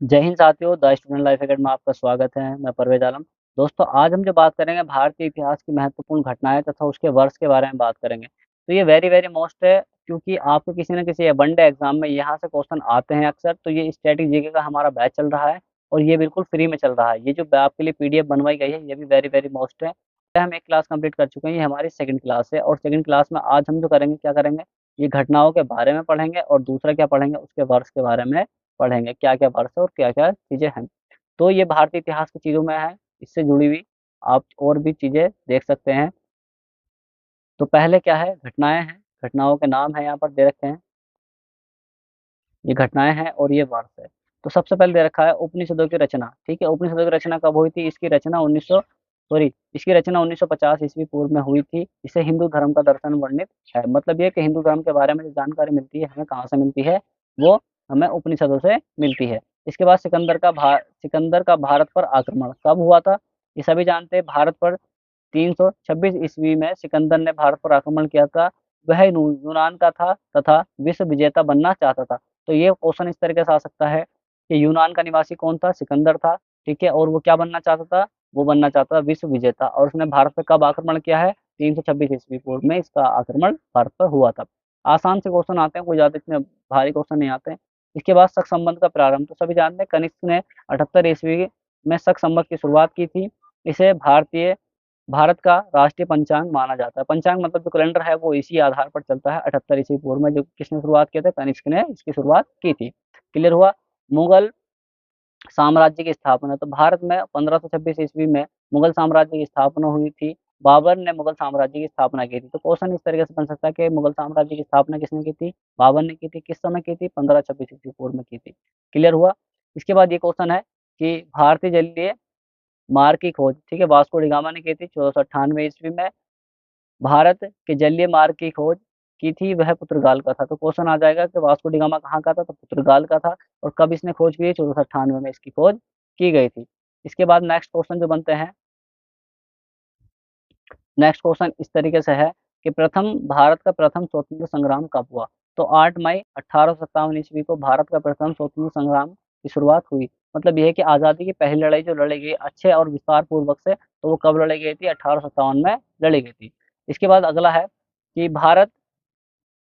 जय हिंद साथियों, the student life academy में आपका स्वागत है। मैं परवेज आलम। दोस्तों, आज हम जो बात करेंगे भारतीय इतिहास की महत्वपूर्ण घटनाएं तथा उसके वर्ष के बारे में बात करेंगे। तो ये वेरी वेरी मोस्ट है, क्योंकि आपको किसी न किसी वनडे एग्जाम में यहाँ से क्वेश्चन आते हैं अक्सर। तो ये स्टैटिक जीके का हमारा बैच चल रहा है और ये बिल्कुल फ्री में चल रहा है। ये जो आपके लिए पीडीएफ बनवाई गई है ये भी वेरी वेरी मोस्ट है। हम एक क्लास कंप्लीट कर चुके हैं, ये हमारी सेकंड क्लास है। और सेकंड क्लास में आज हम जो करेंगे, क्या करेंगे, ये घटनाओं के बारे में पढ़ेंगे और दूसरा क्या पढ़ेंगे, उसके वर्ष के बारे में पढ़ेंगे, क्या क्या वर्ष है और क्या क्या चीजें हैं। तो ये भारतीय इतिहास की चीजों में है, इससे जुड़ी हुई आप और भी चीजें देख सकते हैं। तो पहले क्या है, घटनाएं हैं। घटनाओं के नाम है यहाँ पर दे रखे हैं, ये घटनाएं हैं और ये वर्ष है। तो सबसे पहले दे रखा है उपनिषदों की रचना। ठीक है, उपनिषदों की रचना कब हुई थी? इसकी रचना 1950 ईस्वी पूर्व में हुई थी। इसे हिंदू धर्म का दर्शन वर्णित है। मतलब ये कि हिंदू धर्म के बारे में जो जानकारी मिलती है, हमें कहाँ से मिलती है? वो हमें उपनिषदों से मिलती है। इसके बाद सिकंदर का भारत पर आक्रमण कब हुआ था? ये सभी जानते हैं। भारत पर 326 ईस्वी में सिकंदर ने भारत पर आक्रमण किया था। वह यूनान का था तथा विश्व विजेता बनना चाहता था। तो ये क्वेश्चन इस तरीके से आ सकता है कि यूनान का निवासी कौन था? सिकंदर था। ठीक है, और वो क्या बनना चाहता था? वो बनना चाहता था विश्व विजेता। और उसने भारत पर कब आक्रमण किया है? 326 ईस्वी पूर्व में इसका आक्रमण भारत पर हुआ था। आसान से क्वेश्चन आते हैं, कोई ज्यादा इतने भारी क्वेश्चन नहीं आते हैं। इसके बाद शक संबंध का प्रारंभ। तो सभी जानते हैं, कनिष्क ने 78 ईस्वी में शक संबंध की शुरुआत की थी। इसे भारत का राष्ट्रीय पंचांग माना जाता है। पंचांग मतलब जो कैलेंडर है वो इसी आधार पर चलता है। 78 ईस्वी पूर्व में जो किसने शुरुआत किया था? कनिष्क ने इसकी शुरुआत की थी। क्लियर हुआ? मुगल साम्राज्य की स्थापना। तो भारत में 1526 ईस्वी में मुगल साम्राज्य की स्थापना हुई थी। बाबर ने मुगल साम्राज्य की स्थापना की थी। तो क्वेश्चन इस तरीके से बन सकता है कि मुगल साम्राज्य की स्थापना किसने की थी? बाबर ने की थी। किस समय की थी? 1526 ईस्वी पूर्व में की थी। क्लियर हुआ? इसके बाद ये क्वेश्चन है कि भारतीय जलीय मार्ग की खोज, ठीक है, वास्को डी गामा ने की थी 1498 ईस्वी में। भारत के जलीय मार्ग की खोज की थी, वह पुर्तगाल का था। तो क्वेश्चन आ जाएगा कि वास्को डी गामा कहाँ का था? तो पुर्तगाल का था। और कब इसने खोज की? 1498 में इसकी खोज की गई थी। इसके बाद नेक्स्ट क्वेश्चन जो बनते हैं, नेक्स्ट क्वेश्चन इस तरीके से है कि भारत का प्रथम स्वतंत्र संग्राम कब हुआ? तो 8 मई 1857 ईस्वी को भारत का प्रथम स्वतंत्र संग्राम की शुरुआत हुई। मतलब यह है कि आज़ादी की पहली लड़ाई जो लड़ी गई अच्छे और विस्तार पूर्वक से, तो वो कब लड़ी गई थी? 1857 में लड़ी गई थी। इसके बाद अगला है कि भारत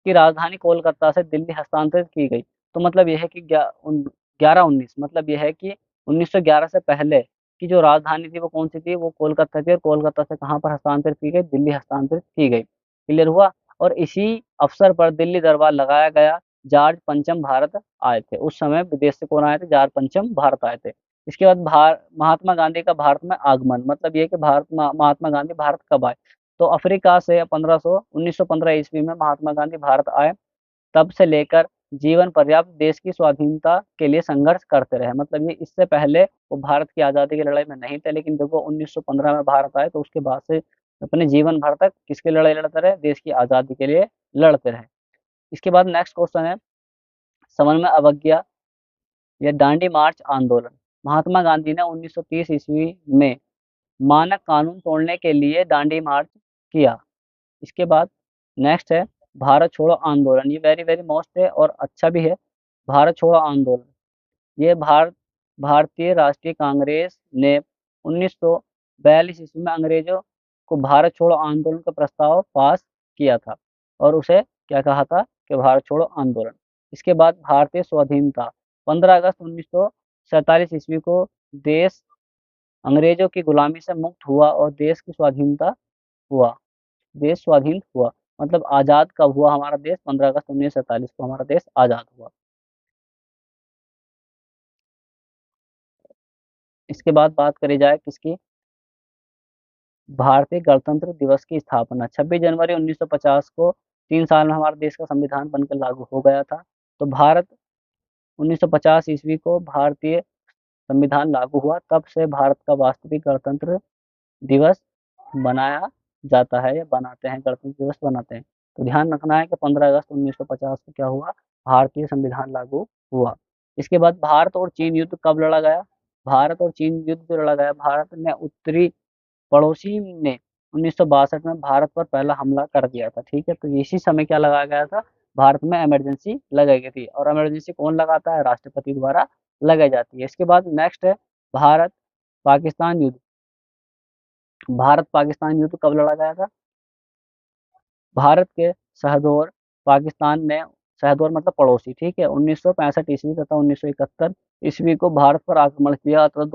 की राजधानी कोलकाता से दिल्ली हस्तांतरित की गई। तो मतलब यह है कि 1119, मतलब यह है कि 1911 से पहले की जो राजधानी थी वो कौन सी थी? वो कोलकाता थी। और कोलकाता से कहाँ पर हस्तांतरित की गई? दिल्ली हस्तांतरित की गई। क्लियर हुआ? और इसी अवसर पर दिल्ली दरबार लगाया गया। जॉर्ज पंचम भारत आए थे। उस समय विदेश से कौन आए थे? जॉर्ज पंचम भारत आए थे। इसके बाद महात्मा गांधी का भारत में आगमन। मतलब ये कि महात्मा गांधी भारत कब आए? तो अफ्रीका से 1915 ईस्वी में महात्मा गांधी भारत आए। तब से लेकर जीवन पर्याप्त देश की स्वाधीनता के लिए संघर्ष करते रहे। मतलब ये इससे पहले वो भारत की आज़ादी की लड़ाई में नहीं थे, लेकिन जब वो 1915 में भारत आए तो उसके बाद से अपने जीवन भर तक किसकी लड़ाई लड़ते रहे? देश की आज़ादी के लिए लड़ते रहे। इसके बाद नेक्स्ट क्वेश्चन है, समन में अवज्ञा या दांडी मार्च आंदोलन। महात्मा गांधी ने 1930 ईस्वी में मानक कानून तोड़ने के लिए दांडी मार्च किया। इसके बाद नेक्स्ट है भारत छोड़ो आंदोलन। ये वेरी वेरी मोस्ट है और अच्छा भी है। भारत छोड़ो आंदोलन, ये भारतीय राष्ट्रीय कांग्रेस ने 1942 ईस्वी में अंग्रेजों को भारत छोड़ो आंदोलन का प्रस्ताव पास किया था। और उसे क्या कहा था? कि भारत छोड़ो आंदोलन। इसके बाद भारतीय स्वाधीनता। 15 अगस्त 1947 ईस्वी को देश अंग्रेजों की गुलामी से मुक्त हुआ और हुआ देश स्वाधीन हुआ। मतलब आजाद कब हुआ हमारा देश? 15 अगस्त 1947 को हमारा देश आजाद हुआ। इसके बाद बात करी जाए किसकी? भारतीय गणतंत्र दिवस की स्थापना। 26 जनवरी 1950 को 3 साल में हमारे देश का संविधान बनकर लागू हो गया था। तो भारत 1950 ईस्वी को भारतीय संविधान लागू हुआ, तब से भारत का वास्तविक गणतंत्र दिवस बनाया जाता है, या बनाते हैं, गणतंत्र दिवस बनाते हैं। तो ध्यान रखना है कि 15 अगस्त 1950 को क्या हुआ? भारतीय संविधान लागू हुआ। इसके बाद भारत और चीन युद्ध कब लड़ा गया? भारत और चीन युद्ध जो लड़ा गया, भारत ने उत्तरी पड़ोसी ने 1962 में भारत पर पहला हमला कर दिया था। ठीक है, तो इसी समय क्या लगाया गया था? भारत में इमरजेंसी लगाई गई थी। और इमरजेंसी कौन लगाता है? राष्ट्रपति द्वारा लगाई जाती है। इसके बाद नेक्स्ट है भारत पाकिस्तान युद्ध। भारत पाकिस्तान युद्ध कब लड़ा गया था? भारत के शहदोर पाकिस्तान ने, शहदोर मतलब पड़ोसी, ठीक है, 1965 ईस्वी तथा 1971 ईस्वी को भारत पर आक्रमण किया तथा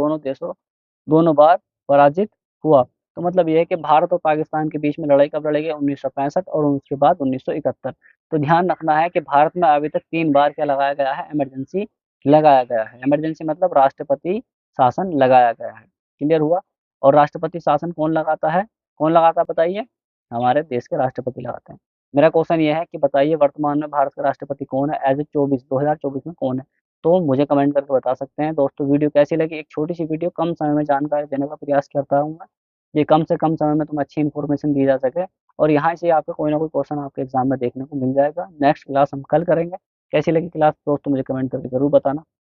दोनों बार पराजित हुआ। तो मतलब ये है कि भारत और पाकिस्तान के बीच में लड़ाई कब लड़ी गई? 1965 और उसके बाद 1971। तो ध्यान रखना है कि भारत में अभी तक 3 बार क्या लगाया गया है? इमरजेंसी लगाया गया है। इमरजेंसी मतलब राष्ट्रपति शासन लगाया गया है। क्लियर हुआ? और राष्ट्रपति शासन कौन लगाता है? कौन लगाता है बताइए? हमारे देश के राष्ट्रपति लगाते हैं। मेरा क्वेश्चन ये है कि बताइए वर्तमान में भारत का राष्ट्रपति कौन है? एज ए 2024 में कौन है? तो मुझे कमेंट करके बता सकते हैं। दोस्तों वीडियो कैसी लगी? एक छोटी सी वीडियो, कम समय में जानकारी देने का प्रयास करता हूँ मैं। ये कम से कम समय में तुम्हें अच्छी इन्फॉर्मेशन दी जा सके, और यहाँ से आपको कोई ना कोई क्वेश्चन आपके एग्जाम में देखने को मिल जाएगा। नेक्स्ट क्लास हम कल करेंगे। कैसी लगी क्लास दोस्तों मुझे कमेंट करके जरूर बताना।